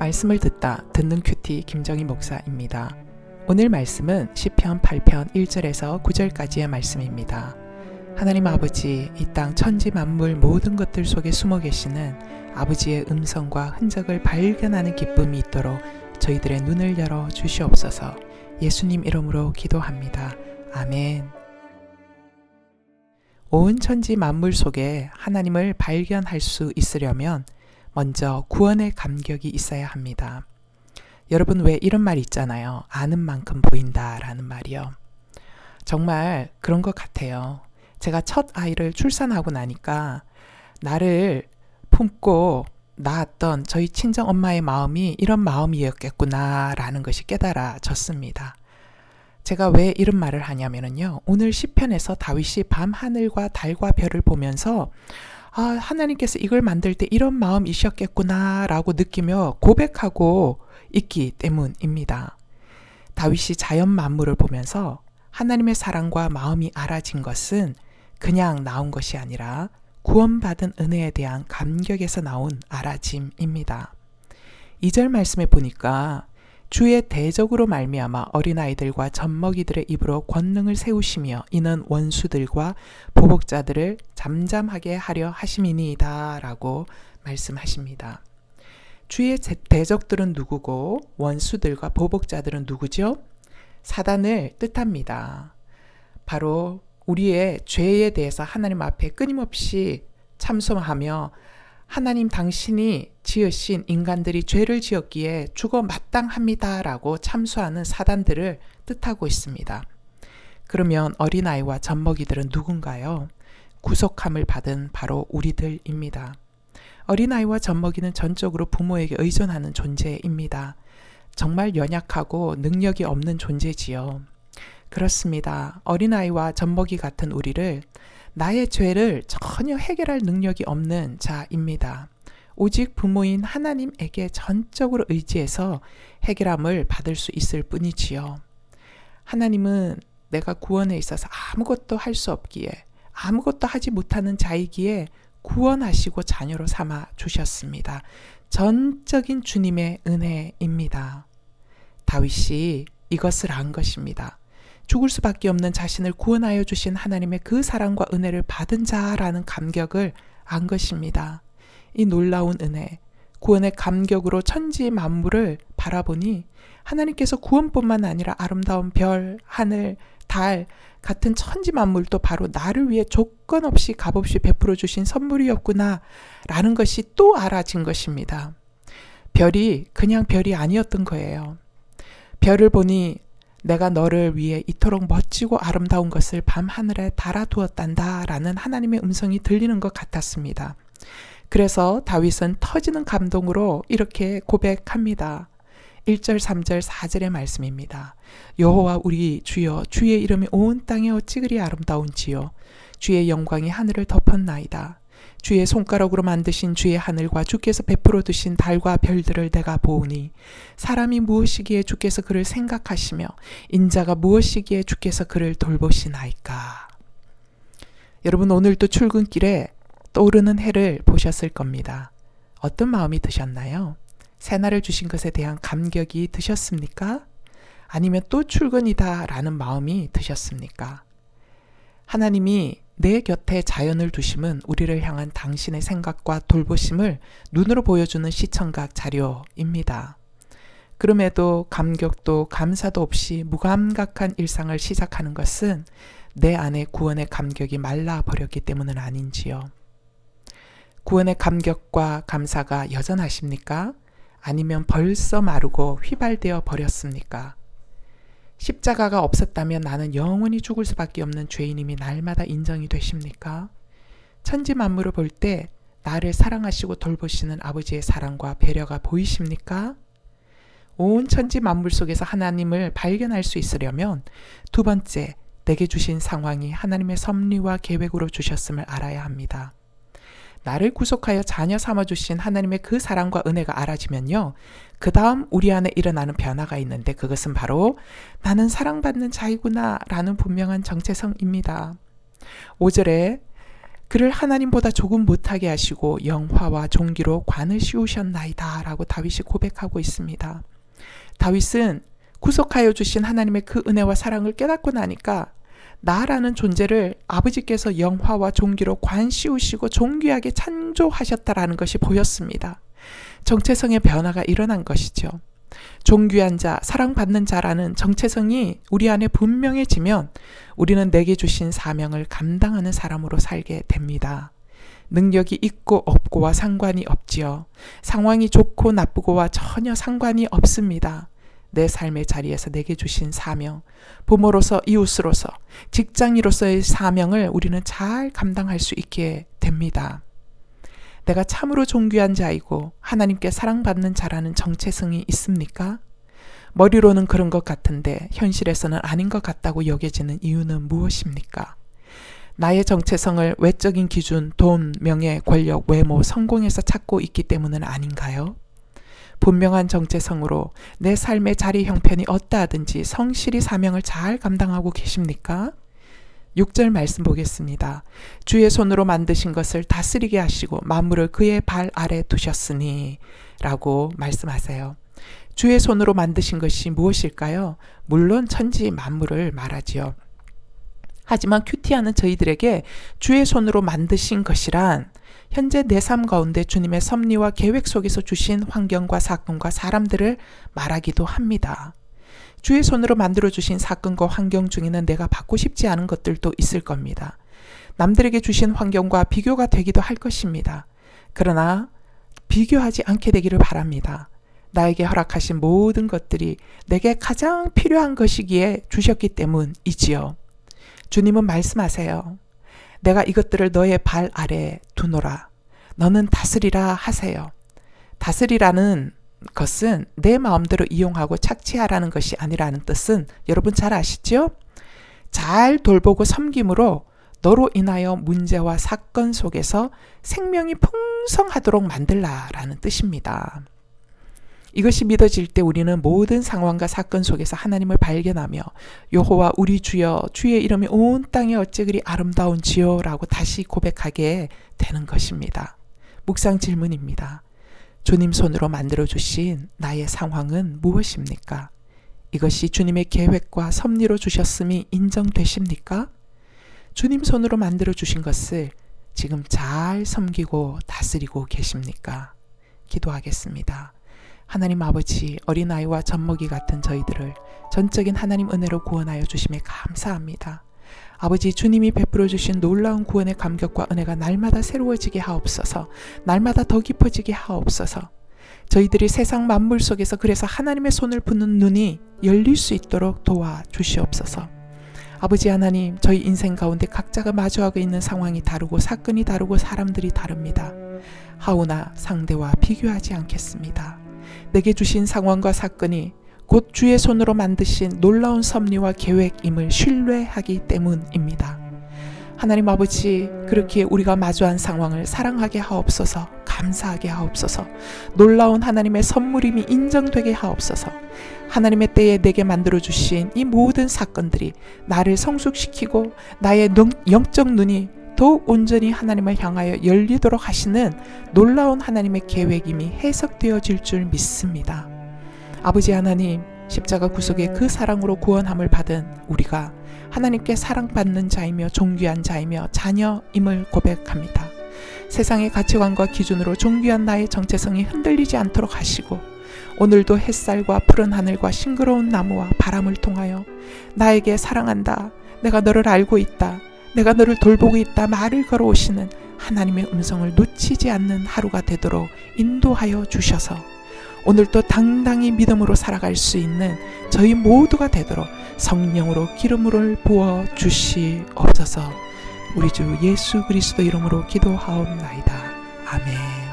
말씀을 듣는 큐티 김정희 목사입니다. 오늘 말씀은 시편 8편 1절에서 9절까지의 말씀입니다. 하나님 아버지, 이 땅 천지 만물 모든 것들 속에 숨어 계시는 아버지의 음성과 흔적을 발견하는 기쁨이 있도록 저희들의 눈을 열어 주시옵소서. 예수님 이름으로 기도합니다. 아멘. 온 천지 만물 속에 하나님을 발견할 수 있으려면 먼저 구원의 감격이 있어야 합니다. 여러분, 왜 이런 말 있잖아요. 아는 만큼 보인다 라는 말이요. 정말 그런 것 같아요. 제가 첫 아이를 출산하고 나니까 나를 품고 낳았던 저희 친정 엄마의 마음이 이런 마음이었겠구나 라는 것이 깨달아졌습니다. 제가 왜 이런 말을 하냐면요. 오늘 시편에서 다윗이 밤 하늘과 달과 별을 보면서 하나님께서 이걸 만들 때 이런 마음이셨겠구나 라고 느끼며 고백하고 있기 때문입니다. 다윗이 자연 만물을 보면서 하나님의 사랑과 마음이 알아진 것은 그냥 나온 것이 아니라 구원받은 은혜에 대한 감격에서 나온 알아짐입니다. 2절 말씀에 보니까 주의 대적으로 말미암아 어린아이들과 젖먹이들의 입으로 권능을 세우시며 이는 원수들과 보복자들을 잠잠하게 하려 하심이니이다 라고 말씀하십니다. 주의 대적들은 누구고 원수들과 보복자들은 누구죠? 사단을 뜻합니다. 바로 우리의 죄에 대해서 하나님 앞에 끊임없이 참소하며 하나님 당신이 지으신 인간들이 죄를 지었기에 죽어 마땅합니다 라고 참소하는 사단들을 뜻하고 있습니다. 그러면 어린아이와 젖먹이들은 누군가요? 구속함을 받은 바로 우리들입니다. 어린아이와 젖먹이는 전적으로 부모에게 의존하는 존재입니다. 정말 연약하고 능력이 없는 존재지요. 그렇습니다. 어린아이와 젖먹이 같은 우리를 나의 죄를 전혀 해결할 능력이 없는 자입니다. 오직 부모인 하나님에게 전적으로 의지해서 해결함을 받을 수 있을 뿐이지요. 하나님은 내가 구원에 있어서 아무것도 할 수 없기에 아무것도 하지 못하는 자이기에 구원하시고 자녀로 삼아 주셨습니다. 전적인 주님의 은혜입니다. 다윗이 이것을 안 것입니다. 죽을 수밖에 없는 자신을 구원하여 주신 하나님의 그 사랑과 은혜를 받은 자라는 감격을 안 것입니다. 이 놀라운 은혜, 구원의 감격으로 천지 만물을 바라보니 하나님께서 구원뿐만 아니라 아름다운 별, 하늘, 달 같은 천지 만물도 바로 나를 위해 조건 없이 값없이 베풀어 주신 선물이었구나 라는 것이 또 알아진 것입니다. 별이 그냥 별이 아니었던 거예요. 별을 보니 내가 너를 위해 이토록 멋지고 아름다운 것을 밤하늘에 달아두었단다 라는 하나님의 음성이 들리는 것 같았습니다. 그래서 다윗은 터지는 감동으로 이렇게 고백합니다. 1절, 3절, 4절의 말씀입니다. 여호와 우리 주여, 주의 이름이 온 땅에 어찌 그리 아름다운지요. 주의 영광이 하늘을 덮었나이다. 주의 손가락으로 만드신 주의 하늘과 주께서 베풀어 두신 달과 별들을 내가 보오니 사람이 무엇이기에 주께서 그를 생각하시며 인자가 무엇이기에 주께서 그를 돌보시나이까. 여러분, 오늘도 출근길에 떠오르는 해를 보셨을 겁니다. 어떤 마음이 드셨나요? 새날을 주신 것에 대한 감격이 드셨습니까? 아니면 또 출근이다 라는 마음이 드셨습니까? 하나님이 내 곁에 자연을 두심은 우리를 향한 당신의 생각과 돌보심을 눈으로 보여주는 시청각 자료입니다. 그럼에도 감격도 감사도 없이 무감각한 일상을 시작하는 것은 내 안에 구원의 감격이 말라버렸기 때문은 아닌지요. 구원의 감격과 감사가 여전하십니까? 아니면 벌써 마르고 휘발되어 버렸습니까? 십자가가 없었다면 나는 영원히 죽을 수밖에 없는 죄인임이 날마다 인정이 되십니까? 천지 만물을 볼 때 나를 사랑하시고 돌보시는 아버지의 사랑과 배려가 보이십니까? 온 천지 만물 속에서 하나님을 발견할 수 있으려면 두 번째, 내게 주신 상황이 하나님의 섭리와 계획으로 주셨음을 알아야 합니다. 나를 구속하여 자녀 삼아주신 하나님의 그 사랑과 은혜가 알아지면요. 그 다음 우리 안에 일어나는 변화가 있는데 그것은 바로 나는 사랑받는 자이구나 라는 분명한 정체성입니다. 5절에 그를 하나님보다 조금 못하게 하시고 영화와 종기로 관을 씌우셨나이다 라고 다윗이 고백하고 있습니다. 다윗은 구속하여 주신 하나님의 그 은혜와 사랑을 깨닫고 나니까 나라는 존재를 아버지께서 영화와 종기로 관 씌우시고 존귀하게 창조하셨다라는 것이 보였습니다. 정체성의 변화가 일어난 것이죠. 존귀한 자, 사랑받는 자라는 정체성이 우리 안에 분명해지면 우리는 내게 주신 사명을 감당하는 사람으로 살게 됩니다. 능력이 있고 없고와 상관이 없지요. 상황이 좋고 나쁘고와 전혀 상관이 없습니다. 내 삶의 자리에서 내게 주신 사명, 부모로서 이웃으로서 직장인으로서의 사명을 우리는 잘 감당할 수 있게 됩니다. 내가 참으로 존귀한 자이고 하나님께 사랑받는 자라는 정체성이 있습니까? 머리로는 그런 것 같은데 현실에서는 아닌 것 같다고 여겨지는 이유는 무엇입니까? 나의 정체성을 외적인 기준, 돈, 명예, 권력, 외모, 성공에서 찾고 있기 때문은 아닌가요? 분명한 정체성으로 내 삶의 자리 형편이 어떠하든지 성실히 사명을 잘 감당하고 계십니까? 6절 말씀 보겠습니다. 주의 손으로 만드신 것을 다스리게 하시고 만물을 그의 발 아래 두셨으니 라고 말씀하세요. 주의 손으로 만드신 것이 무엇일까요? 물론 천지 만물을 말하지요. 하지만 큐티하는 저희들에게 주의 손으로 만드신 것이란 현재 내 삶 가운데 주님의 섭리와 계획 속에서 주신 환경과 사건과 사람들을 말하기도 합니다. 주의 손으로 만들어주신 사건과 환경 중에는 내가 받고 싶지 않은 것들도 있을 겁니다. 남들에게 주신 환경과 비교가 되기도 할 것입니다. 그러나 비교하지 않게 되기를 바랍니다. 나에게 허락하신 모든 것들이 내게 가장 필요한 것이기에 주셨기 때문이지요. 주님은 말씀하세요. 내가 이것들을 너의 발 아래 두노라. 너는 다스리라 하세요. 다스리라는 것은 내 마음대로 이용하고 착취하라는 것이 아니라는 뜻은 여러분 잘 아시죠? 잘 돌보고 섬김으로 너로 인하여 문제와 사건 속에서 생명이 풍성하도록 만들라라는 뜻입니다. 이것이 믿어질 때 우리는 모든 상황과 사건 속에서 하나님을 발견하며 여호와 우리 주여 주의 이름이 온 땅에 어찌 그리 아름다운지요 라고 다시 고백하게 되는 것입니다. 묵상 질문입니다. 주님 손으로 만들어주신 나의 상황은 무엇입니까? 이것이 주님의 계획과 섭리로 주셨음이 인정되십니까? 주님 손으로 만들어주신 것을 지금 잘 섬기고 다스리고 계십니까? 기도하겠습니다. 하나님 아버지, 어린아이와 젖먹이 같은 저희들을 전적인 하나님 은혜로 구원하여 주심에 감사합니다. 아버지, 주님이 베풀어 주신 놀라운 구원의 감격과 은혜가 날마다 새로워지게 하옵소서. 날마다 더 깊어지게 하옵소서. 저희들이 세상 만물 속에서 그래서 하나님의 손을 붙는 눈이 열릴 수 있도록 도와주시옵소서. 아버지 하나님, 저희 인생 가운데 각자가 마주하고 있는 상황이 다르고 사건이 다르고 사람들이 다릅니다. 하오나 상대와 비교하지 않겠습니다. 내게 주신 상황과 사건이 곧 주의 손으로 만드신 놀라운 섭리와 계획임을 신뢰하기 때문입니다. 하나님 아버지, 그렇게 우리가 마주한 상황을 사랑하게 하옵소서. 감사하게 하옵소서. 놀라운 하나님의 선물임이 인정되게 하옵소서. 하나님의 때에 내게 만들어주신 이 모든 사건들이 나를 성숙시키고 나의 영적 눈이 더욱 온전히 하나님을 향하여 열리도록 하시는 놀라운 하나님의 계획임이 해석되어질 줄 믿습니다. 아버지 하나님, 십자가 구속의 그 사랑으로 구원함을 받은 우리가 하나님께 사랑받는 자이며 존귀한 자이며 자녀임을 고백합니다. 세상의 가치관과 기준으로 존귀한 나의 정체성이 흔들리지 않도록 하시고 오늘도 햇살과 푸른 하늘과 싱그러운 나무와 바람을 통하여 나에게 사랑한다, 내가 너를 알고 있다, 내가 너를 돌보고 있다 말을 걸어오시는 하나님의 음성을 놓치지 않는 하루가 되도록 인도하여 주셔서 오늘도 당당히 믿음으로 살아갈 수 있는 저희 모두가 되도록 성령으로 기름을 부어 주시옵소서. 우리 주 예수 그리스도 이름으로 기도하옵나이다. 아멘.